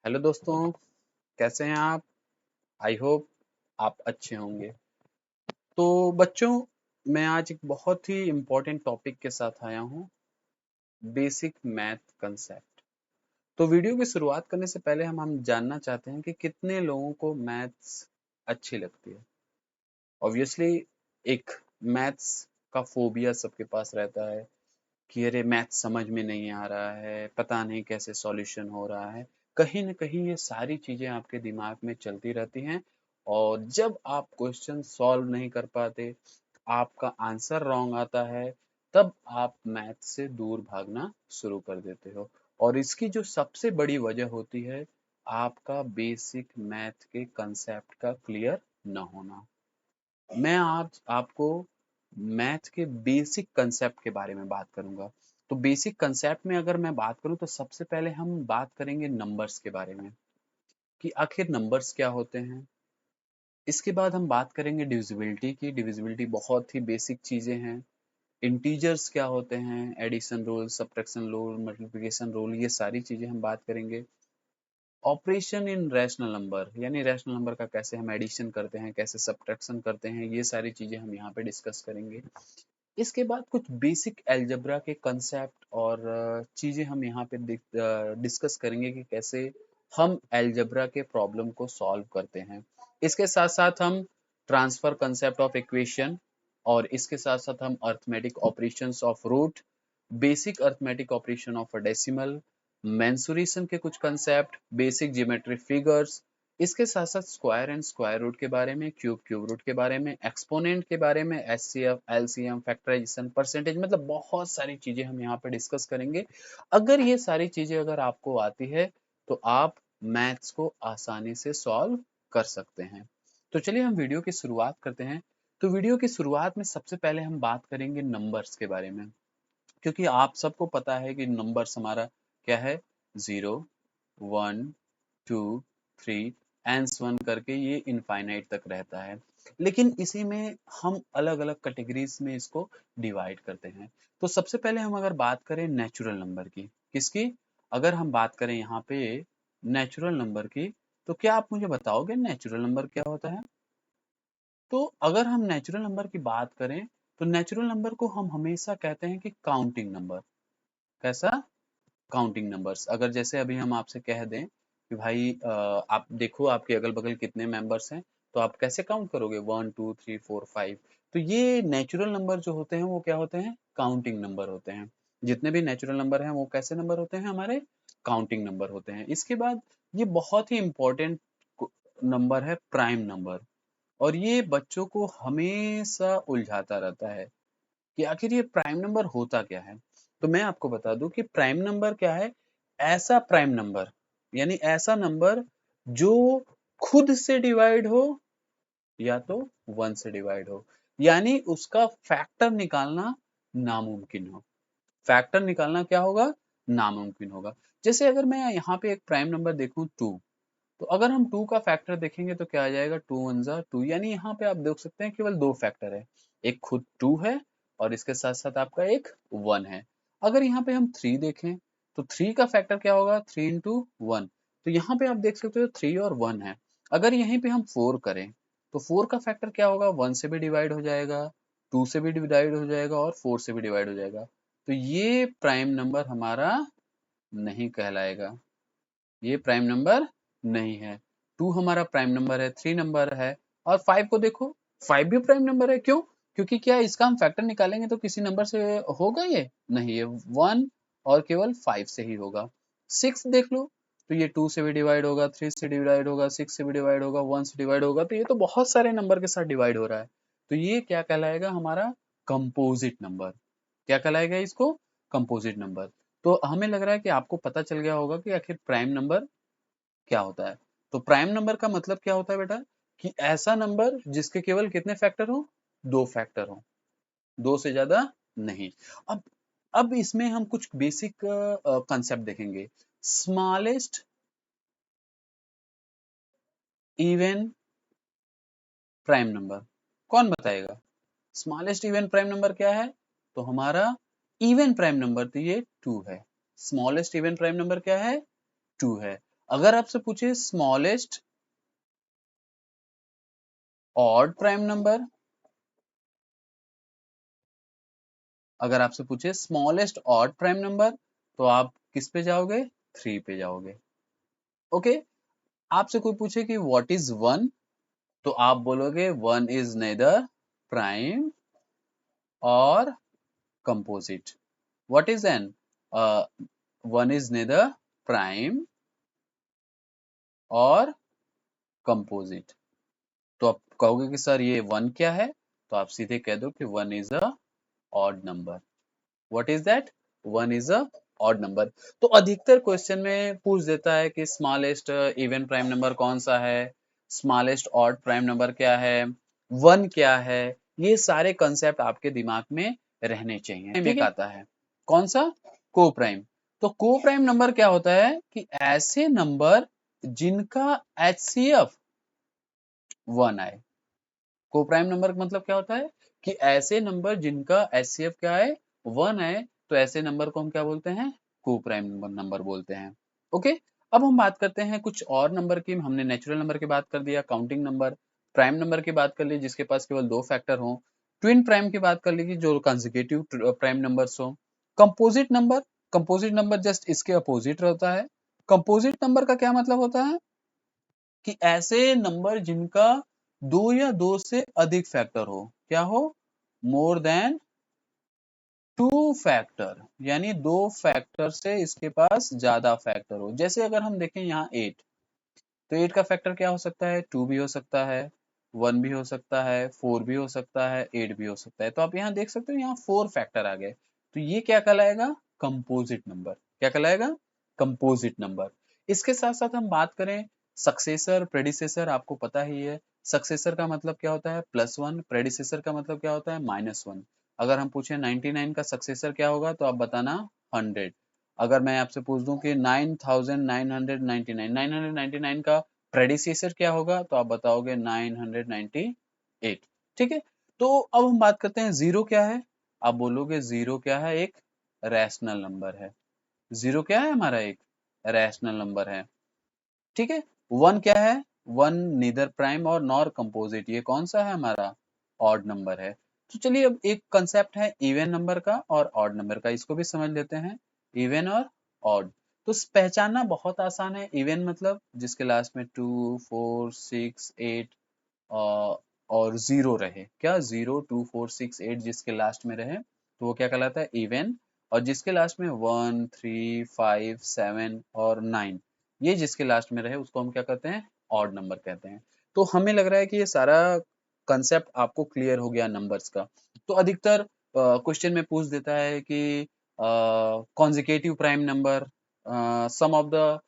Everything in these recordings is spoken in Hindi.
हेलो दोस्तों, कैसे हैं आप? आई होप आप अच्छे होंगे। तो बच्चों, मैं आज एक बहुत ही इम्पोर्टेंट टॉपिक के साथ आया हूँ, बेसिक मैथ कंसेप्ट। तो वीडियो की शुरुआत करने से पहले हम जानना चाहते हैं कि कितने लोगों को मैथ्स अच्छी लगती है। ऑब्वियसली एक मैथ्स का फोबिया सबके पास रहता है कि अरे मैथ समझ में नहीं आ रहा है, पता नहीं कैसे सॉल्यूशन हो रहा है। कहीं न कहीं ये सारी चीज़ें आपके दिमाग में चलती रहती हैं और जब आप क्वेश्चन सॉल्व नहीं कर पाते, आपका आंसर रॉन्ग आता है, तब आप मैथ से दूर भागना शुरू कर देते हो। और इसकी जो सबसे बड़ी वजह होती है, आपका बेसिक मैथ के कंसेप्ट का क्लियर ना होना। मैं आज आपको मैथ के बेसिक कंसेप्ट के बारे में बात करूंगा। तो बेसिक कंसेप्ट में अगर मैं बात करूं तो सबसे पहले हम बात करेंगे नंबर्स के बारे में कि आखिर नंबर्स क्या होते हैं। इसके बाद हम बात करेंगे डिविजिबिलिटी की। डिविजिबिलिटी बहुत ही बेसिक चीजें हैं। इंटीजर्स क्या होते हैं, addition rule, subtraction rule, multiplication rule, ये सारी चीजें हम बात करेंगे। ऑपरेशन इन रैशनल नंबर, यानी रैशनल नंबर का कैसे हम एडिशन करते हैं, कैसे सब्ट्रैक्शन करते हैं, ये सारी चीजें हम यहाँ पे डिस्कस करेंगे। इसके बाद कुछ बेसिक अलजेब्रा के कंसेप्ट और चीजें हम यहाँ पे डिस्कस करेंगे कि कैसे हम अलजेब्रा के प्रॉब्लम को सॉल्व करते हैं। इसके साथ साथ हम ट्रांसफर कंसेप्ट ऑफ इक्वेशन और इसके साथ साथ हम arithmetic operations of root, basic arithmetic operation of a decimal, mensuration के कुछ कंसेप्ट, बेसिक ज्योमेट्री फिगर्स, इसके साथ साथ स्क्वायर एंड स्क्वायर रूट के बारे में, क्यूब क्यूब रूट के बारे में, एक्सपोनेंट के बारे में, एचसीएफ, एलसीएम, फैक्टराइजेशन, परसेंटेज, मतलब बहुत सारी चीजें हम यहाँ पे डिस्कस करेंगे। अगर ये सारी चीजें अगर आपको आती है तो आप मैथ्स को आसानी से सॉल्व कर सकते हैं। तो चलिए हम वीडियो की शुरुआत करते हैं। तो वीडियो की शुरुआत में सबसे पहले हम बात करेंगे नंबर्स के बारे में, क्योंकि आप सबको पता है कि नंबर्स हमारा क्या है, 0, 1, 2, 3 एंड्स 1 करके ये इनफाइनाइट तक रहता है। लेकिन इसी में हम अलग अलग कैटेगरीज में इसको डिवाइड करते हैं। तो सबसे पहले हम अगर बात करें नेचुरल नंबर की, किसकी, अगर हम बात करें यहाँ पे नेचुरल नंबर की, तो क्या आप मुझे बताओगे नेचुरल नंबर क्या होता है? तो अगर हम नेचुरल नंबर की बात करें तो नेचुरल नंबर को हम हमेशा कहते हैं कि काउंटिंग नंबर। कैसा? Counting numbers. अगर जैसे अभी हम आपसे कह दें कि भाई आप देखो आपके अगल बगल कितने मेंबर्स हैं, तो आप कैसे काउंट करोगे, 1 2 3 4 5। तो ये नेचुरल नंबर जो होते हैं वो क्या होते हैं, काउंटिंग नंबर होते हैं। जितने भी नेचुरल नंबर हैं वो कैसे नंबर होते हैं, हमारे काउंटिंग नंबर होते हैं। इसके बाद ये बहुत ही इंपॉर्टेंट नंबर है प्राइम नंबर, और ये बच्चों को हमेशा उलझाता रहता है कि आखिर ये प्राइम नंबर होता क्या है। तो मैं आपको बता दूं कि प्राइम नंबर क्या है। ऐसा प्राइम नंबर, यानी ऐसा नंबर जो खुद से डिवाइड हो या तो 1 से डिवाइड हो, यानी उसका फैक्टर निकालना नामुमकिन हो। फैक्टर निकालना क्या होगा, नामुमकिन होगा। जैसे अगर मैं यहाँ पे एक प्राइम नंबर देखूं 2, तो अगर हम 2 का फैक्टर देखेंगे तो क्या आ जाएगा, 2 वन जा 2, यानी यहाँ पे आप देख सकते हैं केवल दो फैक्टर है, एक खुद 2 है और इसके साथ साथ आपका एक 1 है। अगर यहाँ पे हम 3 देखें तो 3 का फैक्टर क्या होगा, 3 इंटू 1, तो यहाँ पे आप देख सकते हो 3 और 1 है। अगर यहीं पे हम 4 करें तो 4 का फैक्टर क्या होगा, 1 से भी डिवाइड हो जाएगा, 2 से भी डिवाइड हो जाएगा और 4 से भी डिवाइड हो जाएगा। तो ये प्राइम नंबर हमारा नहीं कहलाएगा, ये प्राइम नंबर नहीं है। 2 हमारा प्राइम नंबर है, 3 नंबर है, और 5 को देखो, 5 भी प्राइम नंबर है। क्यों? क्योंकि क्या इसका हम फैक्टर निकालेंगे तो किसी नंबर से होगा ये नहीं, ये 1 और केवल 5 से ही होगा। 6 देख लो, तो ये 2 से भी डिवाइड होगा, 3 से डिवाइड होगा, 6 से भी डिवाइड होगा, 1 से डिवाइड होगा, तो ये तो बहुत सारे नंबर के साथ डिवाइड हो रहा है। तो ये क्या कहलाएगा, हमारा कंपोजिट नंबर। क्या कहलाएगा इसको, कंपोजिट नंबर। तो हमें लग रहा है कि आपको पता चल गया होगा कि आखिर प्राइम नंबर क्या होता है। तो प्राइम नंबर का मतलब क्या होता है बेटा, कि ऐसा नंबर जिसके केवल कितने फैक्टर हो, दो फैक्टर हो, दो से ज्यादा नहीं। अब अब इसमें हम कुछ बेसिक कंसेप्ट देखेंगे। स्मॉलेस्ट इवन प्राइम नंबर, कौन बताएगा? स्मॉलेस्ट इवन प्राइम नंबर क्या है? तो हमारा इवन प्राइम नंबर तो ये 2 है। स्मॉलेस्ट इवन प्राइम नंबर क्या है, 2 है। अगर आपसे पूछे स्मॉलेस्ट ऑड प्राइम नंबर, अगर आपसे पूछे स्मॉलेस्ट ऑड प्राइम नंबर, तो आप किस पे जाओगे? 3 पे जाओगे। ओके, आपसे कोई पूछे कि व्हाट इज 1, तो आप बोलोगे 1 इज नेदर प्राइम और composite. What is an? 1 is nether prime और कंपोजिट। तो आप कहोगे कि सर ये 1 क्या है, तो आप सीधे कह दो कि 1 is a odd number. What is that? 1 is a odd number. तो अधिकतर क्वेश्चन में पूछ देता है कि स्मॉलेस्ट इवन प्राइम नंबर कौन सा है, स्मॉलेस्ट ऑड प्राइम नंबर क्या है, 1 क्या है। ये सारे कंसेप्ट आपके दिमाग में रहने चाहिए। ठीक है, आता है कौन सा? को प्राइम। तो को प्राइम नंबर क्या होता है कि ऐसे नंबर जिनका HCF 1 आए। को प्राइम नंबर का मतलब क्या होता है कि ऐसे नंबर जिनका HCF क्या है? 1 है, तो ऐसे नंबर को हम क्या बोलते हैं? को प्राइम नंबर बोलते हैं। ओके, अब हम बात करते हैं कुछ और नंबर की। हमने नेचुरल नंबर की बात कर दिया, काउंटिंग नंबर, प्राइम नंबर की बात कर ली जिसके पास केवल 2 फैक्टर हो, ट्विन प्राइम की बात कर ली जो कंसेक्यूटिव प्राइम नंबर्स हो, composite number. Composite number just इसके अपोजिट रहता है। कंपोजिट नंबर का क्या मतलब होता है कि ऐसे नंबर जिनका 2 या 2 से अधिक फैक्टर हो। क्या हो? मोर देन 2 फैक्टर, यानी 2 फैक्टर से इसके पास ज्यादा फैक्टर हो। जैसे अगर हम देखें यहाँ 8, तो 8 का फैक्टर क्या हो सकता है? 2 भी हो सकता है, 1 भी हो सकता है, 4 भी हो सकता है, 8 भी हो सकता है। तो आप यहाँ देख सकते हो यहाँ 4 फैक्टर आ गए। तो ये क्या कहलाएगा? Composite number. क्या कहलाएगा? Composite number. इसके साथ साथ हम बात करें सक्सेसर, प्रेडिसेसर, आपको पता ही है। सक्सेसर का मतलब क्या होता है? +1। प्रेडिसेसर का मतलब क्या होता है? -1। अगर हम पूछे 99 का सक्सेसर क्या होगा, तो आप बताना 100। अगर मैं आपसे पूछ दूं कि 9999, 999 का प्रेडिसेसर क्या होगा, तो आप बताओगे 998। ठीक है, तो अब हम बात करते हैं जीरो क्या है। आप बोलोगे जीरो क्या है? एक रैशनल नंबर है। जीरो क्या है हमारा? एक रैशनल नंबर है। ठीक है, 1 क्या है? 1 नीदर प्राइम और नॉर कंपोजिट। ये कौन सा है हमारा? ऑड नंबर है। तो चलिए अब एक कंसेप्ट है इवन नंबर का और ऑड नंबर का, इसको भी समझ लेते हैं। इवन और ऑड, तो पहचानना बहुत आसान है। इवन मतलब जिसके लास्ट में 2, 4, 6, 8 और 0 रहे। क्या? 0, 2, 4, 6, 8 जिसके लास्ट में रहे, तो वो क्या कहलाता है? इवन। और जिसके लास्ट में 1, 3, 5, 7 और 9, ये जिसके लास्ट में रहे उसको हम क्या कहते हैं? ऑड नंबर कहते हैं। तो हमें लग रहा है कि ये सारा कंसेप्ट आपको क्लियर हो गया नंबर्स का। तो अधिकतर क्वेश्चन में पूछ देता है कि consecutive prime number, sum of the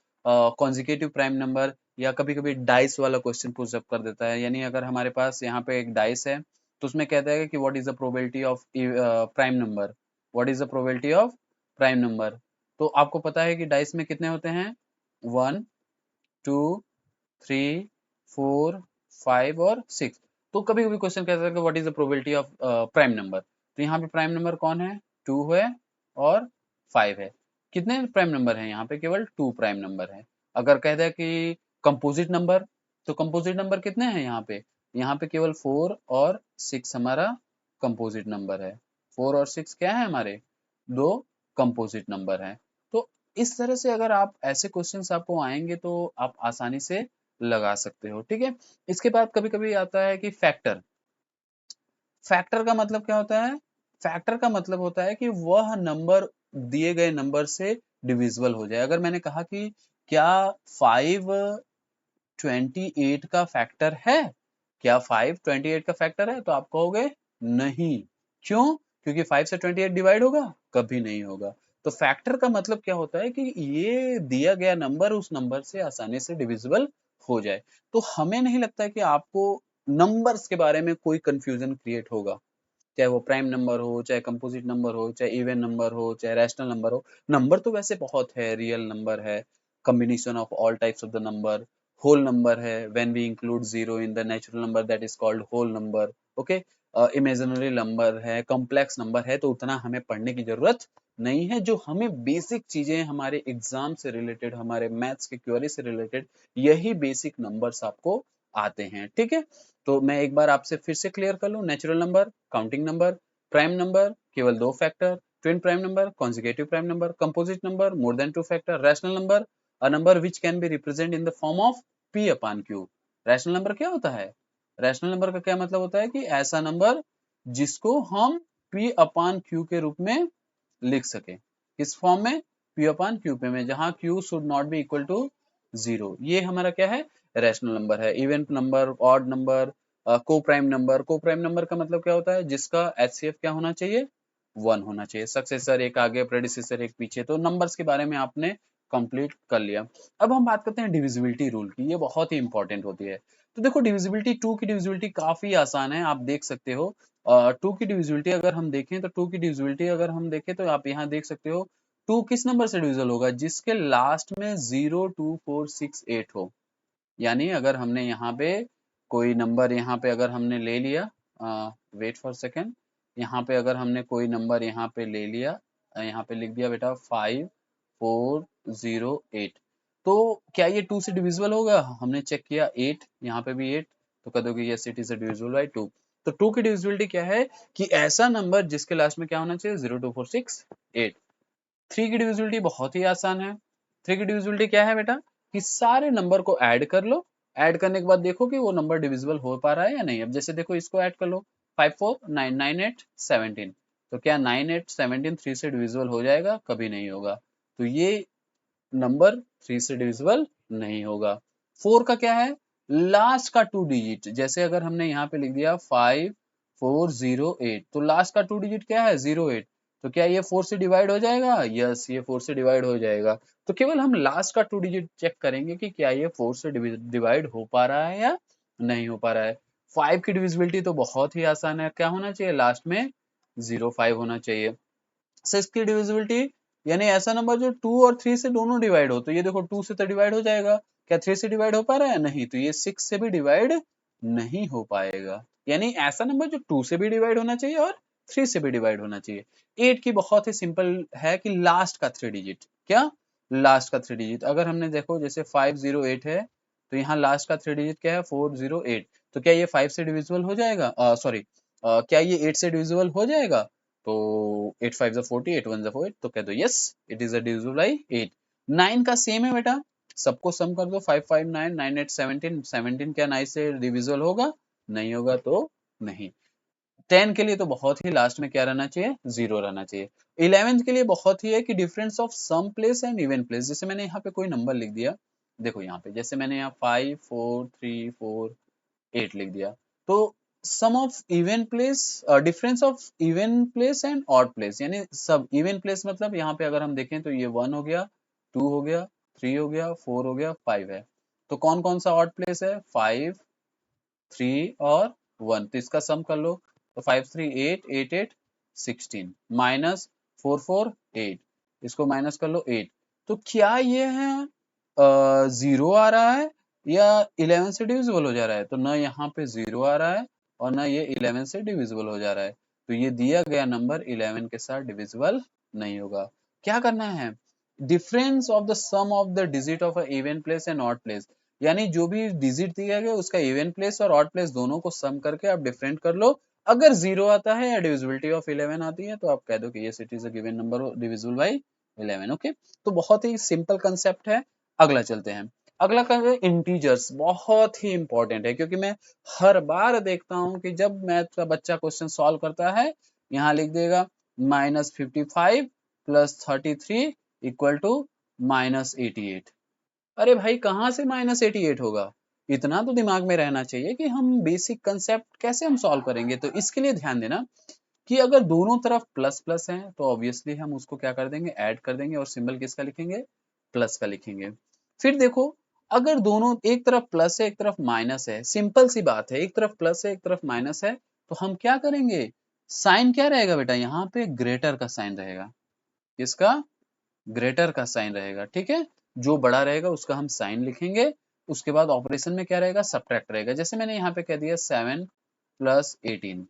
consecutive prime number, या कभी कभी डाइस वाला क्वेश्चन पुश अप कर देता है। यानी अगर हमारे पास यहाँ पे एक डाइस है, तो उसमें कहता है कि what is the probability of prime number, what is the probability of prime number. तो आपको पता है कि डाइस में कितने होते हैं? 1, 2, 3, 4, 5 और 6। तो कभी कभी क्वेश्चन कहता है कि what is the probability of prime number. तो यहाँ पे प्राइम नंबर कौन है? 2 है और 5 है। कितने प्राइम नंबर है यहाँ पे? केवल 2 प्राइम नंबर है। अगर कहता है कि कंपोजिट नंबर, तो कंपोजिट नंबर कितने हैं यहाँ पे? यहाँ पे केवल 4 और 6 हमारा कंपोजिट नंबर है। 4 और 6 क्या है हमारे? दो कंपोजिट नंबर हैं। तो इस तरह से अगर आप ऐसे क्वेश्चंस आपको आएंगे तो आप आसानी से लगा सकते हो। ठीक है, इसके बाद कभी कभी आता है कि फैक्टर। फैक्टर का मतलब क्या होता है? फैक्टर का मतलब होता है कि वह नंबर दिए गए नंबर से डिविजिबल हो जाए। अगर मैंने कहा कि क्या 5 28 का फैक्टर है, क्या 5 28 का फैक्टर है, तो आप कहोगे नहीं। क्यों? क्योंकि 5 से 28 डिवाइड होगा? कभी नहीं होगा। तो फैक्टर का मतलब क्या होता है कि ये दिया गया नंबर उस नंबर से आसानी से डिविजिबल हो जाए। तो हमें नहीं लगता कि आपको नंबर्स के बारे में कोई कंफ्यूजन क्रिएट होगा, चाहे वो प्राइम नंबर हो, चाहे कंपोजिट नंबर हो, चाहे इवन नंबर हो, चाहे रैशनल नंबर हो। नंबर तो वैसे बहुत है, रियल नंबर है, combination of all types of the number, whole number है, when we include zero in the natural number that is called whole number. Okay, imaginary number है, कॉम्प्लेक्स नंबर है, तो उतना हमें पढ़ने की जरूरत नहीं है, जो हमें बेसिक चीजें हमारे एग्जाम से रिलेटेड, हमारे मैथ्स के क्वेरी से रिलेटेड, यही बेसिक नंबर्स आपको आते हैं। ठीक है, तो मैं एक बार आपसे फिर से क्लियर कर लूं। Natural number, counting number, prime number केवल 2 factor, twin prime number, consecutive prime number, composite number more than 2 factor, rational number a number which can be represent in the form of p upon q। Rational number क्या होता है? रैशनल नंबर का क्या मतलब होता है कि ऐसा नंबर जिसको हम p अपॉन q के रूप में लिख सके। किस फॉर्म में? p अपॉन q पे में, जहां q should not be equal to 0। ये हमारा क्या है? रैशनल नंबर है। Even number, odd number, coprime number. Coprime number का मतलब क्या होता है? जिसका एचसीएफ क्या होना चाहिए? 1 होना चाहिए। सक्सेसर एक आगे, प्रेडिसेसर एक पीछे। तो नंबर्स के बारे में आपने कंप्लीट कर लिया। अब हम बात करते हैं डिविजिबिलिटी रूल की। ये बहुत ही इंपॉर्टेंट होती है। तो देखो, डिविजिबिलिटी, 2 की डिविजिबिलिटी काफी आसान है, आप देख सकते हो। 2 की डिविजिबिलिटी अगर हम देखें तो 2 की डिविजिबिलिटी अगर हम देखें तो आप यहाँ देख सकते हो 2 किस नंबर से डिविजिबल होगा? जिसके लास्ट में 0 2 4 6 8 हो। यानी अगर हमने यहाँ पे कोई नंबर यहाँ पे अगर हमने ले लिया, वेट फॉर सेकेंड, यहाँ पे अगर हमने कोई नंबर यहाँ पे ले लिया, यहाँ पे लिख दिया बेटा 5408, तो क्या ये 2 से डिविजिबल होगा? हमने चेक किया 8, यहाँ पे भी 8, तो कह दोगे yes it is divisible by 2। तो 2 की डिविजिबिलिटी क्या है? कि ऐसा नंबर जिसके लास्ट में क्या होना चाहिए? 0 2 4 6 8। 3 की डिविजिबिलिटी बहुत ही आसान है। 3 की डिविजिबिलिटी क्या है बेटा? कि सारे नंबर को ऐड कर लो, ऐड करने के बाद देखो कि वो नंबर डिविजिबल हो पा रहा है या नहीं। अब जैसे देखो, इसको ऐड कर लो, 5 4 9 9 8 17, तो क्या 9 8 17 3 से डिविजिबल हो जाएगा? कभी नहीं होगा। तो ये नंबर 3 से डिविजिबल नहीं होगा। 4 का क्या है? लास्ट का 2 डिजिट। जैसे अगर हमने यहाँ पे लिख दिया 5408, तो लास्ट का 2 डिजिट क्या है? 08। तो क्या ये 4 से डिवाइड हो जाएगा? यस, ये 4 से डिवाइड हो जाएगा। तो केवल हम लास्ट का 2 डिजिट चेक करेंगे कि क्या ये 4 से डिवाइड हो पा रहा है या नहीं हो पा रहा है। 5 की डिविजिबिलिटी तो बहुत ही आसान है। क्या होना चाहिए? लास्ट में 05 होना चाहिए। 6 की डिविजिबिलिटी, यानी ऐसा नंबर जो 2 और 3 से दोनों डिवाइड हो। तो ये देखो 2 से तो डिवाइड हो जाएगा, क्या 3 से डिवाइड हो पा रहा है? नहीं, तो ये 6 से भी डिवाइड नहीं हो पाएगा। यानी ऐसा नंबर जो 2 से भी डिवाइड होना चाहिए और 3 से भी डिवाइड होना चाहिए। 8 की बहुत ही सिंपल है कि लास्ट का 3 डिजिट। क्या? लास्ट का 3 डिजिट। अगर हमने देखो जैसे 508 है, तो यहाँ लास्ट का 3 डिजिट क्या है? 408। तो क्या ये 5 से डिविजिबल हो जाएगा? सॉरी, क्या ये 8 से डिविजिबल हो जाएगा? तो 8 5 40, 8 1 4, तो कह दो yes it is divisible by 8। 9 का सेम है बेटा, सबको सम कर दो, 5 5 9 9 8 17, 17 क्या 9 से डिविजिबल होगा? नहीं होगा, तो नहीं। 10 के लिए तो बहुत ही लास्ट में क्या रहना चाहिए? 0 रहना चाहिए। 11th के लिए बहुत ही है कि difference of sum place and even place. जैसे मैंने यहाँ पे कोई नंबर लिख दिया, देखो यहाँ पे जैसे मैंने यहाँ 5 4 3 4 8 लिख दिया, तो sum of even place, difference of even place and odd place, यानी सब इवन प्लेस मतलब यहाँ पे अगर हम देखें तो ये 1 हो गया, 2 हो गया, 3 हो गया, 4 हो गया, 5 है। तो कौन कौन सा ऑड प्लेस है? 5 3 और 1, तो इसका सम कर लो। तो 5 3 8 8 8 16 माइनस 4 4 8, इसको माइनस कर लो 8। तो क्या ये है 0 आ रहा है या 11 से डिविजिबल हो जा रहा है? तो ना यहाँ पे 0 आ रहा है और ना ये 11 से डिविजिबल हो जा रहा है। तो ये दिया गया नंबर 11 के साथ डिविजिबल नहीं होगा। क्या करना है? Difference of the sum of the digit of a even place and odd place, यानी जो भी डिजिट दिया गया उसका इवन प्लेस और ऑड प्लेस दोनों को सम करके आप डिफरेंट कर लो। अगर 0 आता है या डिविजिबिलिटी ऑफ 11 आती है, तो आप कह दो कि yes it is a given number divisible by 11। Okay, तो बहुत ही सिंपल कंसेप्ट है। अगला चलते हैं। अगला है इंटीजर्स। बहुत ही इंपॉर्टेंट है, क्योंकि मैं हर बार देखता हूं कि जब मैथ का बच्चा क्वेश्चन सॉल्व करता है, यहाँ लिख देगा -55 प्लस 33 इक्वल टू -88। अरे भाई, कहाँ से -88 होगा? इतना तो दिमाग में रहना चाहिए कि हम बेसिक कंसेप्ट कैसे हम सॉल्व करेंगे। तो इसके लिए ध्यान देना कि अगर दोनों तरफ प्लस प्लस है तो ऑब्वियसली हम उसको क्या कर देंगे? ऐड कर देंगे, और सिंबल किसका लिखेंगे? प्लस का लिखेंगे। फिर देखो, अगर दोनों, एक तरफ प्लस है एक तरफ माइनस है, सिंपल सी बात है, एक तरफ प्लस है एक तरफ माइनस है, तो हम क्या करेंगे? साइन क्या रहेगा बेटा? यहाँ पे ग्रेटर का साइन रहेगा। किसका? ग्रेटर का साइन रहेगा। ठीक है, जो बड़ा रहेगा उसका हम साइन लिखेंगे। उसके बाद ऑपरेशन में क्या रहेगा? सब्ट्रैक्ट रहेगा। जैसे मैंने यहाँ पे कह दिया 7 प्लस 18।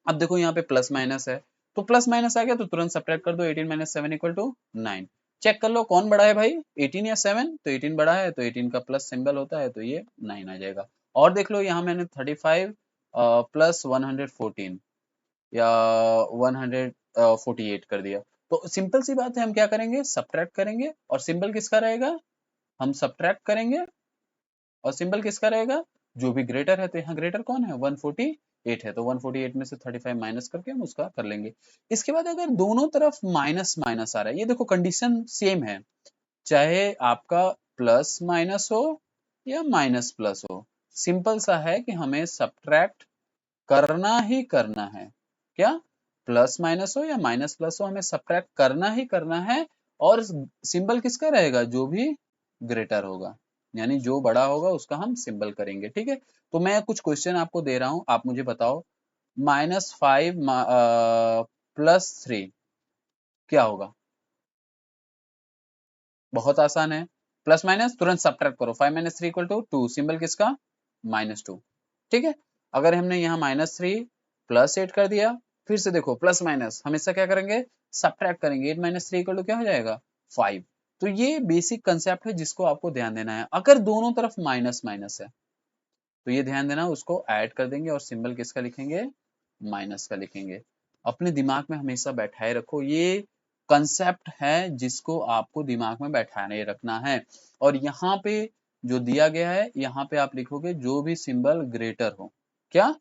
अब देखो यहाँ पे प्लस माइनस है, तो प्लस माइनस आ गया तो तुरंत सब्ट्रैक्ट कर दो, 18 माइनस 7 इक्वल टू 9। चेक कर लो कौन बड़ा है भाई, 18 या 7, तो 18 बड़ा है तो 18 का प्लस सिंबल होता है तो ये 9 आ जाएगा। और देख लो यहाँ मैंने 35 प्लस 114 या 148 कर दिया। तो सिंपल सी बात है, हम क्या करेंगे, सब्ट्रैक्ट करेंगे और सिंबल किसका रहेगा, हम सब्ट्रैक्ट करेंगे और सिंबल किसका रहेगा, जो भी ग्रेटर है। तो यहाँ ग्रेटर कौन है, 148 है, तो 148 में से 35 माइनस करके हम उसका कर लेंगे। इसके बाद अगर दोनों तरफ माइनस माइनस आ रहा है, ये देखो कंडीशन सेम है, चाहे आपका प्लस माइनस हो या माइनस प्लस हो, सिंपल सा है कि हमें सब्ट्रैक्ट करना ही करना है। क्या, प्लस माइनस हो या माइनस प्लस हो, हमें सब्ट्रैक्ट करना ही करना है। और सिंबल किसका रहेगा, जो भी ग्रेटर होगा, यानी जो बड़ा होगा उसका हम सिंबल करेंगे। ठीक है, तो मैं कुछ क्वेश्चन आपको दे रहा हूं, आप मुझे बताओ -5 प्लस 3 क्या होगा। बहुत आसान है, प्लस माइनस तुरंत सब्ट्रैक्ट करो, 5 माइनस 3 इक्वल टू 2, सिंबल किसका, -2। ठीक है, अगर हमने यहाँ -3 प्लस 8 कर दिया, फिर से देखो प्लस माइनस हमेशा क्या करेंगे, सब्ट्रैक्ट करेंगे, 8 माइनस 3 इक्वल टू क्या हो जाएगा, 5। तो ये बेसिक कंसेप्ट है जिसको आपको ध्यान देना है। अगर दोनों तरफ माइनस माइनस है तो ये ध्यान देना, उसको ऐड कर देंगे और सिंबल किसका लिखेंगे, माइनस का लिखेंगे। अपने दिमाग में हमेशा बैठाए रखो, ये कंसेप्ट है जिसको आपको दिमाग में बैठाने रखना है। और यहाँ पे जो दिया गया है, यहाँ पे आप लिखोगे जो भी सिंबल ग्रेटर हो, क्या,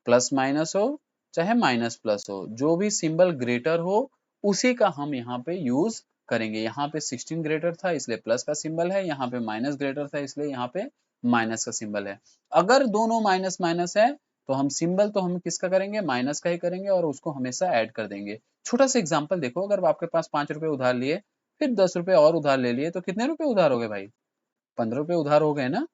प्लस माइनस हो चाहे माइनस प्लस हो, जो भी सिंबल ग्रेटर हो उसी का हम यहाँ पे यूज करेंगे। यहाँ पे 16 ग्रेटर था इसलिए प्लस का सिंबल है, यहाँ पे माइनस ग्रेटर था इसलिए यहाँ पे माइनस का सिंबल है। अगर दोनों माइनस माइनस है तो हम सिंबल तो हम किसका करेंगे, माइनस का ही करेंगे और उसको हमेशा ऐड कर देंगे। छोटा सा एग्जांपल देखो, अगर आपके पास 5 रुपए उधार लिए, फिर 10 रुपए और उधार ले लिए, तो कितने रुपए उधार हो गए भाई, 15 रुपए उधार हो गए ना।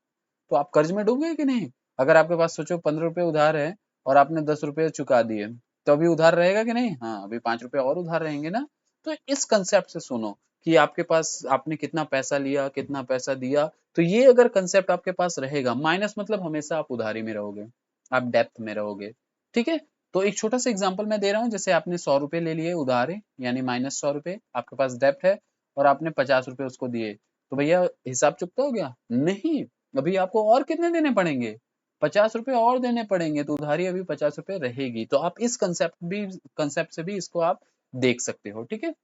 तो आप कर्ज में डूब गए कि नहीं। अगर आपके पास सोचो 15 रुपए उधार है और आपने 10 रुपए चुका दिए, तो अभी उधार रहेगा कि नहीं, हाँ अभी 5 रुपए और उधार रहेंगे ना। तो इस कंसेप्ट से सुनो कि आपके पास आपने कितना पैसा लिया कितना पैसा दिया, तो ये अगर कंसेप्ट आपके पास रहेगा, माइनस मतलब हमेशा आप उधारी में रहोगे, आप डेप्थ में रहोगे। ठीक है, तो एक छोटा सा एग्जांपल मैं दे रहा हूँ, जैसे आपने 100 रुपए ले लिए उधार है, यानी -100 रुपए आपके पास डेप्थ है और आपने 50 रुपए उसको दिए, तो भैया हिसाब चुकता हो गया नहीं, अभी आपको और कितने देने पड़ेंगे, 50 रुपए और देने पड़ेंगे, तो उधारी अभी 50 रुपए रहेगी। तो आप इस कंसेप्ट से भी इसको आप देख सकते हो। ठीक है,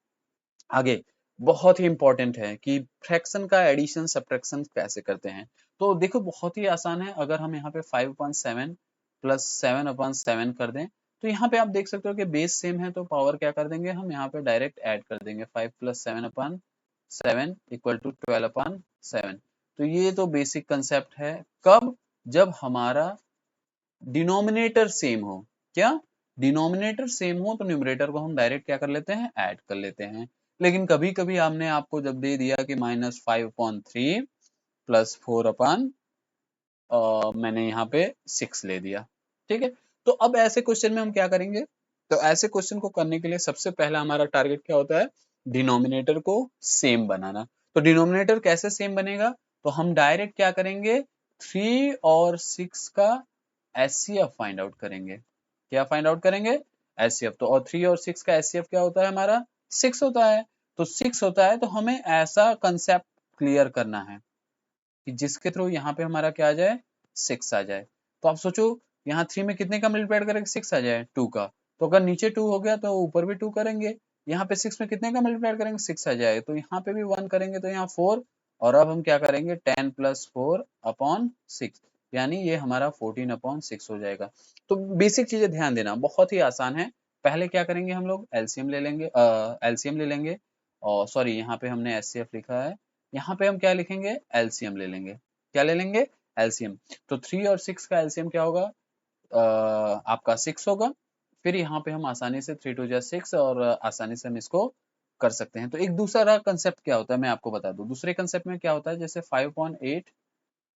आगे बहुत ही इंपॉर्टेंट है कि फ्रैक्शन का एडिशन सब्ट्रैक्शन कैसे करते हैं। तो देखो बहुत ही आसान है, अगर हम यहाँ पे 5/7 प्लस 7/7 कर दें, तो यहाँ पे आप देख सकते हो कि बेस सेम है तो पावर क्या कर देंगे, हम यहाँ पे डायरेक्ट ऐड कर देंगे, 5 प्लस 7/7 इक्वल टू 12/7। तो ये तो बेसिक कंसेप्ट है, कब, जब हमारा डिनोमिनेटर सेम हो। क्या, डिनोमिनेटर सेम हो तो न्यूमरेटर को हम डायरेक्ट क्या कर लेते हैं, ऐड कर लेते हैं। लेकिन कभी कभी हमने आपको जब दे दिया कि -5/3 प्लस 4 मैंने यहाँ पे 6 ले दिया। ठीक है, तो अब ऐसे क्वेश्चन में हम क्या करेंगे, तो ऐसे क्वेश्चन को करने के लिए सबसे पहला हमारा टारगेट क्या होता है, डिनोमिनेटर को सेम बनाना। तो डिनोमिनेटर कैसे सेम बनेगा, तो हम डायरेक्ट क्या करेंगे, 3 और 6 का एचसीएफ फाइंड आउट करेंगे। क्या फाइंड आउट करेंगे, एचसीएफ। तो और 3 और 6 का एचसीएफ क्या होता है हमारा, 6 होता है। तो 6 होता है तो हमें ऐसा कंसेप्ट क्लियर करना है कि जिसके थ्रू यहाँ पे हमारा क्या आ जाए, 6 आ जाए। तो आप सोचो यहाँ 3 में कितने का मल्टीप्लाई करेंगे, 6 आ जाए, 2 का। तो अगर नीचे 2 हो गया तो ऊपर भी 2 करेंगे। यहाँ पे 6 में कितने का मल्टीप्लाई करेंगे, 6 आ जाए, तो यहाँ पे भी 1 करेंगे तो यहाँ 4। और अब हम क्या करेंगे, 10 प्लस 4/6, यानी ये हमारा 14/6 हो जाएगा। तो बेसिक चीजें ध्यान देना, बहुत ही आसान है। पहले क्या करेंगे, हम लोग एलसीएम ले लेंगे, एलसीएम ले लेंगे, और सॉरी यहाँ पे हमने एचसीएफ लिखा है, यहाँ पे हम क्या लिखेंगे, एलसीएम ले लेंगे। क्या ले लेंगे, एलसीएम। तो 3 और 6 का एलसीएम क्या होगा, आपका 6 होगा। फिर यहाँ पे हम आसानी से 3 2 जा 6 और आसानी से हम इसको कर सकते हैं। तो एक दूसरा कंसेप्ट क्या होता है मैं आपको बता दूं, दूसरे कंसेप्ट में क्या होता है, जैसे 5/8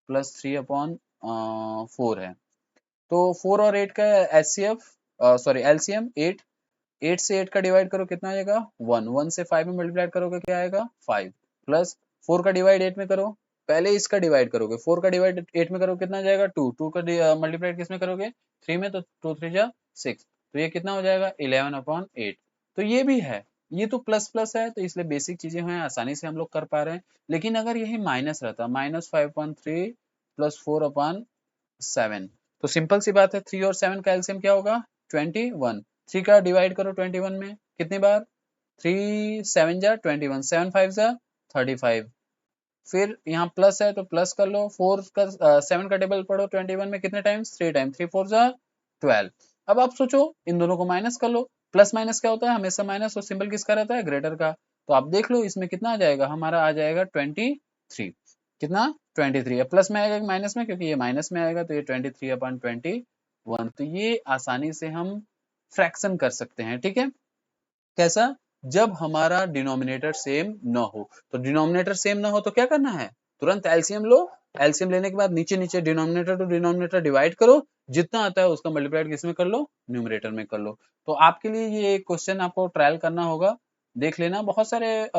प्लस 3/4 है, तो 4 और 8 का एचसीएफ, सॉरी एलसीएम 8, 8 से 8 का डिवाइड करो कितना आ जाएगा, 1, 1 से 5 में मल्टीप्लाई करोगे क्या आएगा, 5, प्लस 4 का डिवाइड 8 में करो, पहले इसका डिवाइड करोगे, 4 का डिवाइड 8 में करो कितना आ जाएगा, 2, 2 का मल्टीप्लाई किस में करोगे, 3 में, तो 2 3 जा 6, तो ये कितना हो जाएगा, 11/8। तो ये भी है, ये तो प्लस प्लस है, तो इसलिए बेसिक चीजें हैं आसानी से हम लोग कर पा रहे हैं। लेकिन अगर यही माइनस रहता, -5.3 प्लस 4/7, तो सिंपल सी बात है, 3 और 7 का एलसीएम क्या होगा, 21। 3 का डिवाइड करो 21 में, कितनी बार, 3 7 जा 21, 7 5 जा 35। फिर यहाँ प्लस है तो प्लस कर लो, 4 का 7 का टेबल पढ़ो 21 में कितने टाइम्स, 3 टाइम, 3 4 जा 12। अब आप सोचो इन दोनों को माइनस कर लो, प्लस माइनस क्या होता है, हमेशा माइनस और सिंबल किसका रहता है, ग्रेटर का। तो आप देख लो इसमें कितना आ जाएगा, हमारा आ जाएगा 23। कितना, 23। अब प्लस में आएगा कि माइनस में, क्योंकि ये माइनस में आएगा, तो ये 23/21। तो ये आसानी से हम फ्रैक्शन कर सकते हैं, ठीक है। कैसा, जब हमारा डिनोमिनेटर सेम न हो। तो डिनोमिनेटर सेम ना हो तो क्या करना है, तुरंत एलसीएम लो, एलसीएम लेने के बाद नीचे नीचे डिनोमिनेटर टू डिनोमिनेटर डिवाइड करो, जितना आता है उसका मल्टीप्लाइड किसमें कर लो, न्यूमरेटर में कर लो। तो आपके लिए ये क्वेश्चन आपको ट्रायल करना होगा, देख लेना, बहुत सारे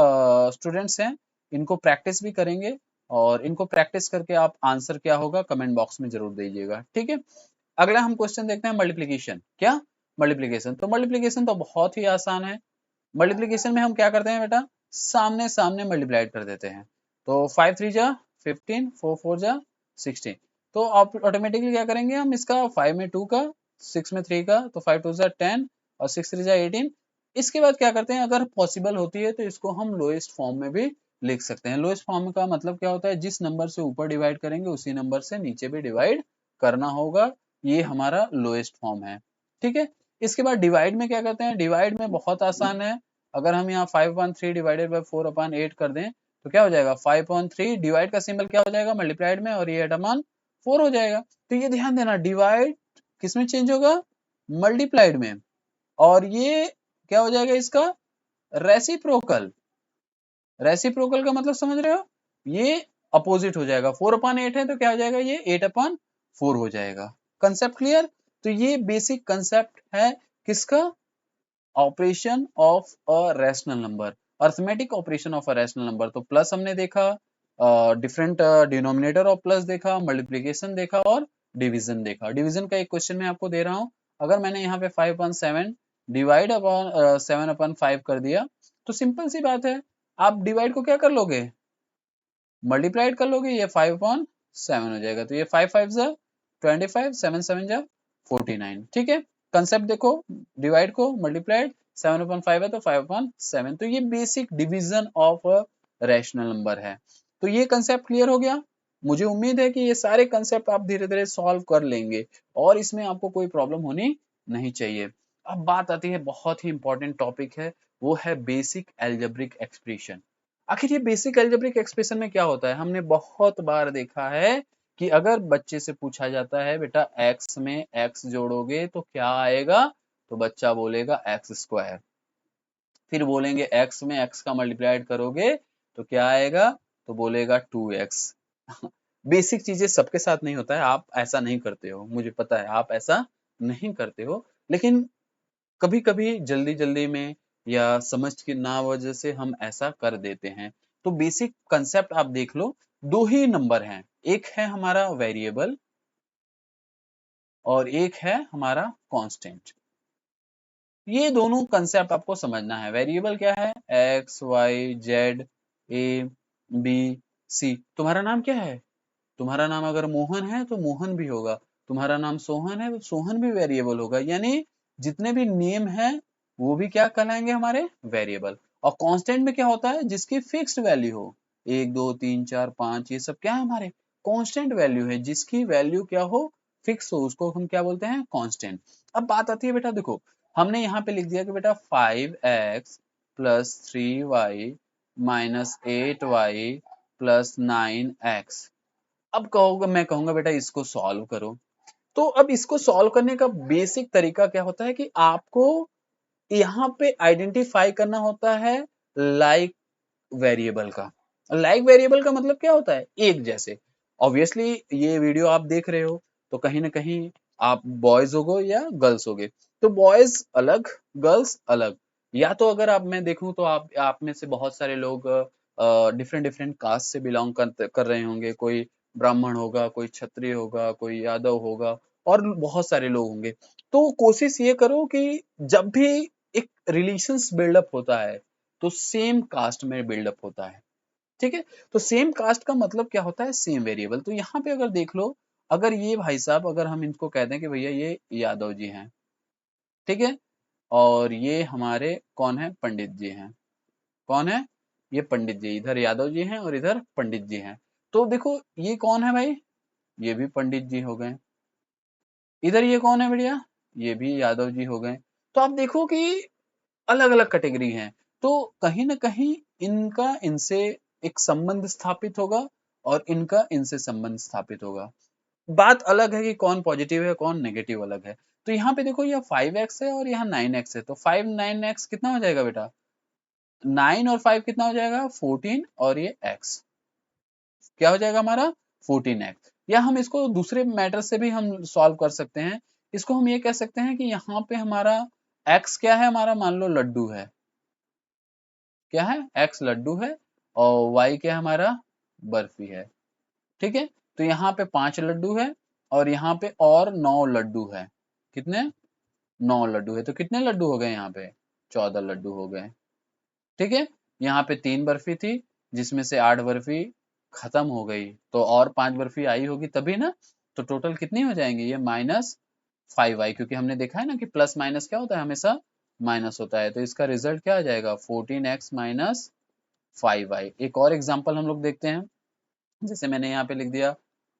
स्टूडेंट्स हैं, इनको प्रैक्टिस भी करेंगे, और इनको प्रैक्टिस करके आप आंसर क्या होगा कमेंट बॉक्स में जरूर दीजिएगा, ठीक है। अगला हम क्वेश्चन देखते हैं मल्टीप्लीकेशन। क्या, मल्टीप्लीकेशन। तो मल्टीप्लीकेशन तो बहुत ही आसान है। मल्टीप्लीकेशन में हम क्या करते हैं बेटा, सामने सामने मल्टीप्लाइड कर देते हैं। तो 5 3 जा 15, 4 4 जा 16। तो आप ऑटोमेटिकली क्या करेंगे, हम इसका 5 में 2 का, 6 में 3 का, तो 5 2 जा 10 और 6 3 जा 18। इसके बाद क्या करते हैं, अगर पॉसिबल होती है तो इसको हम लोएस्ट फॉर्म में भी लिख सकते हैं। लोएस्ट फॉर्म का मतलब क्या होता है, जिस नंबर से ऊपर डिवाइड करेंगे उसी नंबर से नीचे भी डिवाइड करना होगा, ये हमारा लोएस्ट फॉर्म है, ठीक है। इसके बाद डिवाइड में क्या करते हैं, डिवाइड में बहुत आसान है। अगर हम यहाँ 5/3 डिवाइडेड बाई 4/8 कर दें तो क्या हो जाएगा, 5/3 डिवाइड का सिंबल क्या हो जाएगा मल्टीप्लाइड में, और ये 8/4 हो जाएगा। तो ये ध्यान देना, डिवाइड किसमें चेंज होगा, मल्टीप्लाइड में, और ये क्या हो जाएगा इसका, रेसिप्रोकल। रेसिप्रोकल का मतलब समझ रहे हो, ये अपोजिट हो जाएगा, 4/8 है तो क्या हो जाएगा, ये 8/4 हो जाएगा। Concept clear. तो ये बेसिक कंसेप्ट है किसका, operation of a rational number, arithmetic operation of a rational number. तो प्लस हमने देखा, डिफरेंट डिनोमिनेटर ऑफ प्लस देखा, मल्टीप्लिकेशन देखा, और डिवीजन देखा। डिवीजन का एक क्वेश्चन मैं आपको दे रहा हूँ, अगर मैंने यहाँ पे 5/7 डिवाइड अपॉन 7/5 कर दिया, तो सिंपल सी बात है, आप डिवाइड को क्या कर लोगे, मल्टीप्लाइड कर लोगे, ये 5/7 हो जाएगा। तो ये 5 5 जा 25, 7 7 जा 49, ठीक है। कंसेप्ट देखो, डिवाइड को मल्टीप्लाइड, 7/5 है तो 5/7। तो ये basic division of rational number है। तो ये कंसेप्ट क्लियर हो गया। मुझे उम्मीद है कि ये सारे कंसेप्ट आप धीरे धीरे सॉल्व कर लेंगे, और इसमें आपको कोई प्रॉब्लम होनी नहीं चाहिए। अब बात आती है, बहुत ही इंपॉर्टेंट टॉपिक है, वो है बेसिक एल्जेब्रिक एक्सप्रेशन। आखिर ये बेसिक एल्जेब्रिक एक्सप्रेशन में क्या होता है, हमने बहुत बार देखा है कि अगर बच्चे से पूछा जाता है बेटा x में x जोड़ोगे तो क्या आएगा, तो बच्चा बोलेगा x²। फिर बोलेंगे x में x का मल्टीप्लाइड करोगे तो क्या आएगा, तो बोलेगा 2x। बेसिक चीजें सबके साथ नहीं होता है, आप ऐसा नहीं करते हो, मुझे पता है आप ऐसा नहीं करते हो, लेकिन कभी कभी जल्दी जल्दी में या समझ की ना वजह से हम ऐसा कर देते हैं। तो बेसिक कंसेप्ट आप देख लो, दो ही नंबर हैं, एक है हमारा वेरिएबल और एक है हमारा कांस्टेंट। ये दोनों कंसेप्ट आपको समझना है। वेरिएबल क्या है, X Y Z A B C. तुम्हारा नाम क्या है, तुम्हारा नाम अगर मोहन है तो मोहन भी होगा, तुम्हारा नाम सोहन है तो सोहन भी वेरिएबल होगा। यानी जितने भी नेम है वो भी क्या कहलाएंगे, हमारे वेरिएबल। और कांस्टेंट में क्या होता है, जिसकी फिक्स्ड वैल्यू हो, 1 2 3 4 5, ये सब क्या है, हमारे कांस्टेंट वैल्यू है, जिसकी वैल्यू क्या हो, फिक्स हो, उसको हम क्या बोलते हैं, कांस्टेंट। अब बात आती है बेटा, देखो हमने यहाँ पे लिख दिया कि बेटा 5x plus 3y minus 8y plus 9x। अब कहोगे, मैं कहूंगा बेटा इसको सॉल्व करो। तो अब इसको सॉल्व करने का बेसिक तरीका क्या होता है कि आपको यहाँ पे आइडेंटिफाई करना होता है लाइक वेरिएबल का। लाइक वेरिएबल का मतलब क्या होता है, एक जैसे। ऑब्वियसली ये वीडियो आप देख रहे हो तो कहीं ना कहीं आप बॉयज होगो या गर्ल्स होगे, तो बॉयज अलग गर्ल्स अलग। या तो अगर आप मैं देखूं तो आप में से बहुत सारे लोग डिफरेंट डिफरेंट कास्ट से बिलोंग कर रहे होंगे, कोई ब्राह्मण होगा, कोई क्षत्रिय होगा, कोई यादव होगा, और बहुत सारे लोग होंगे। तो कोशिश ये करो कि जब भी एक रिलेशंस बिल्डअप होता है तो सेम कास्ट में बिल्डअप होता है, ठीक है। तो सेम कास्ट का मतलब क्या होता है, सेम वेरिएबल। तो यहाँ पे अगर देख लो, अगर ये भाई साहब, अगर हम इनको कह दें कि भैया ये यादव जी हैं, ठीक है, और ये हमारे कौन है, पंडित जी हैं, कौन है, ये पंडित जी, इधर यादव जी हैं और इधर पंडित जी हैं। तो देखो ये कौन है भाई, ये भी पंडित जी हो गए, इधर ये कौन है बढ़िया, ये भी यादव जी हो गए। तो आप देखो कि अलग अलग कैटेगरी हैं, तो कहीं ना कहीं इनका इनसे एक संबंध स्थापित होगा और इनका इनसे संबंध स्थापित होगा। बात अलग है कि कौन पॉजिटिव है कौन नेगेटिव अलग है। तो यहाँ पे देखो, ये 5x है और यहाँ 9x है, तो 5 9x कितना हो जाएगा बेटा, 9 और 5 कितना हो जाएगा, 14, और ये x क्या हो जाएगा हमारा, 14x। या हम इसको दूसरे मैटर से भी हम सॉल्व कर सकते हैं। इसको हम ये कह सकते हैं कि यहाँ पे हमारा x क्या है, हमारा मान लो लड्डू है, क्या है, x लड्डू है, और y क्या है हमारा, बर्फी है, ठीक है। तो यहाँ पे 5 लड्डू है और यहाँ पे और 9 लड्डू है, कितने, 9 लड्डू है। तो कितने लड्डू हो गए यहाँ पे, 14 लड्डू हो गए, ठीक है। यहाँ पे 3 बर्फी थी जिसमें से 8 बर्फी खत्म हो गई, तो और 5 बर्फी आई होगी तभी ना। तो टोटल कितनी हो जाएंगी, ये -5y, क्योंकि हमने देखा है ना कि प्लस माइनस क्या होता है, हमेशा माइनस होता है। तो इसका रिजल्ट क्या आ जाएगा, 14x माइनस 5y। एक और एग्जांपल हम लोग देखते हैं, जैसे मैंने यहाँ पे लिख दिया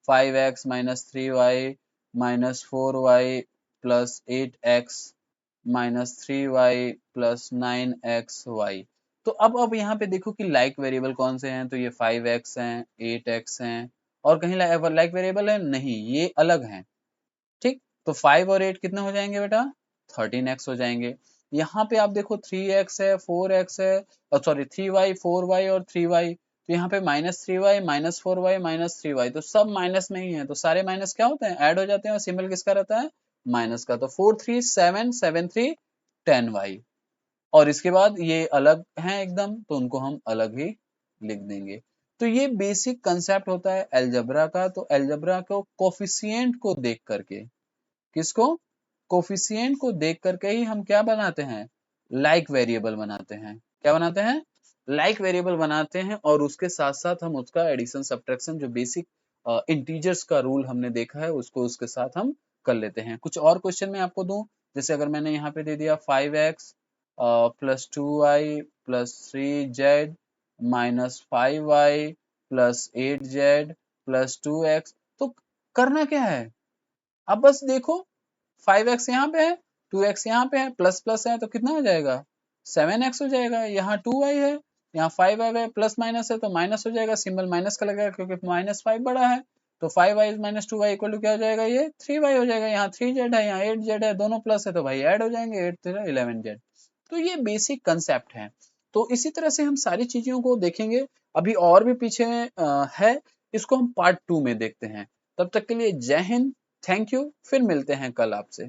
5x minus 3y minus 4y plus 8x minus 3y plus 9xy। तो अब यहाँ पे देखो कि लाइक वेरिएबल कौन से हैं, तो ये 5x हैं, 8x हैं, और कहीं लाइक वेरिएबल है नहीं, ये अलग हैं, ठीक। तो 5 और 8 कितने हो जाएंगे बेटा, 13x हो जाएंगे। यहाँ पे आप देखो 3x है, 4x है, सॉरी 3y 4y और 3y, तो यहाँ पे -3y -4y -3y, तो सब माइनस में ही है, तो सारे माइनस क्या होते हैं, ऐड हो जाते हैं, और सिंबल किसका रहता है, माइनस का। तो 4 3 7 7 3 10y, और इसके बाद ये अलग हैं एकदम, तो उनको हम अलग ही लिख देंगे। तो ये बेसिक कंसेप्ट होता है अलजेब्रा का। तो अलजेब्रा को कोफिशिएंट को देख करके, किसको, कोफिशिएंट को देख करके ही हम क्या बनाते हैं, लाइक वेरिएबल बनाते हैं, क्या बनाते हैं, लाइक वेरिएबल बनाते हैं, और उसके साथ साथ हम उसका एडिशन सब्ट्रैक्शन, जो बेसिक इंटीजर्स का रूल हमने देखा है, उसको उसके साथ हम कर लेते हैं। कुछ और क्वेश्चन मैं आपको दूं, जैसे अगर मैंने यहाँ पे दे दिया 5x plus 2y plus 3z minus 5y plus 8z plus 2x, तो करना क्या है, अब बस देखो 5x यहाँ पे है, 2x यहाँ पे है, प्लस प्लस है, तो कितना हो जाएगा, 7x हो जाएगा। यहाँ 2y है, यहाँ 5y है, प्लस माइनस है तो माइनस हो जाएगा, सिंबल माइनस का लगेगा क्योंकि -5 बड़ा है। तो 5y minus 2y equal to क्या हो जाएगा, ये 3y हो जाएगा। यहाँ 3z है, यहाँ 8z है, दोनों प्लस है तो भाई ऐड हो जाएंगे, 8 3 11z। तो ये बेसिक कंसेप्ट है। तो इसी तरह से हम सारी चीजों को देखेंगे, अभी और भी पीछे है, इसको हम पार्ट 2 में देखते हैं। तब तक के लिए जय हिंद, थैंक यू, फिर मिलते हैं कल आपसे।